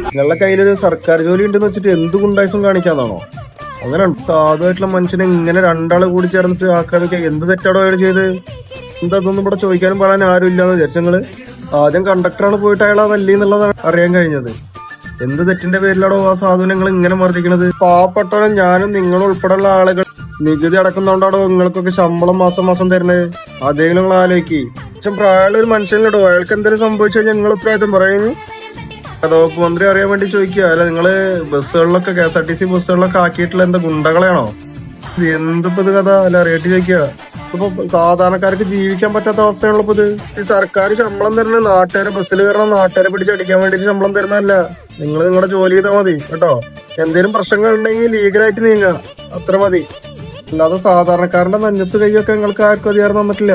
നിങ്ങളുടെ കയ്യിലൊരു സർക്കാർ ജോലി ഉണ്ടെന്ന് വെച്ചിട്ട് എന്ത് ഗുണ്ടായിസം കാണിക്കാന്നാണോ? അങ്ങനെ സാധുവായിട്ടുള്ള മനുഷ്യനെ ഇങ്ങനെ രണ്ടാള് കൂടി ചേർന്നിട്ട് ആക്രമിക്കാൻ എന്ത് തെറ്റാടോ അയാൾ ചെയ്ത്? എന്താതൊന്നും ഇവിടെ ചോദിക്കാനും പറയാൻ ആരും ഇല്ലാന്ന് വിചാരിച്ചങ്ങള്. ആദ്യം കണ്ടക്ടറാണ് പോയിട്ട് അയാളാ തല്ലിന്നുള്ളതാണ് അറിയാൻ കഴിഞ്ഞത്. എന്ത് തെറ്റിന്റെ പേരിലാണോ ആ സാധുവിനെ നിങ്ങൾ ഇങ്ങനെ മർദ്ദിക്കണത്? പാവപ്പെട്ടവരും ഞാനും നിങ്ങളും ഉൾപ്പെടെയുള്ള ആളുകൾ നികുതി അടക്കുന്നോണ്ടാണോ നിങ്ങൾക്കൊക്കെ ശമ്പളം മാസം മാസം തരണത്? അതെങ്കിലും നിങ്ങൾ ആലോചിക്ക്. പക്ഷെ പ്രായമുള്ള ഒരു മനുഷ്യനിടോ, അയാൾക്ക് എന്തെങ്കിലും സംഭവിച്ചാൽ ഞങ്ങൾ ഉത്തരവാദിത്തം പറയുന്നു? വകുപ്പ് മന്ത്രി അറിയാൻ വേണ്ടി ചോദിക്കുക. അല്ല, നിങ്ങള് ബസ്സുകളിലൊക്കെ KSRTC ബസ്സുകളിലൊക്കെ ആക്കിയിട്ടുള്ള എന്താ ഗുണ്ടകളെയാണോ? എന്തിപ്പോ ഇത് കഥ? അല്ല, അറിയാട്ട് ചോദിക്കുക. ഇപ്പൊ സാധാരണക്കാർക്ക് ജീവിക്കാൻ പറ്റാത്ത അവസ്ഥയാണല്ലോ ഇത്. ഈ സർക്കാർ ശമ്പളം തരുന്ന നാട്ടുകാരെ ബസ്സിൽ കയറണം, നാട്ടുകാരെ പിടിച്ചടിക്കാൻ വേണ്ടിട്ട് ശമ്പളം തരുന്നതല്ല. നിങ്ങൾ നിങ്ങളുടെ ജോലി ചെയ്താൽ മതി കേട്ടോ. എന്തെങ്കിലും പ്രശ്നങ്ങൾ ഉണ്ടെങ്കിൽ ലീഗലായിട്ട് നീങ്ങുക, അത്ര മതി. അല്ലാതെ സാധാരണക്കാരന്റെ നെഞ്ഞത്ത് കൈയൊക്കെ നിങ്ങൾക്ക് ആർക്കും അധികാരം തന്നിട്ടില്ല.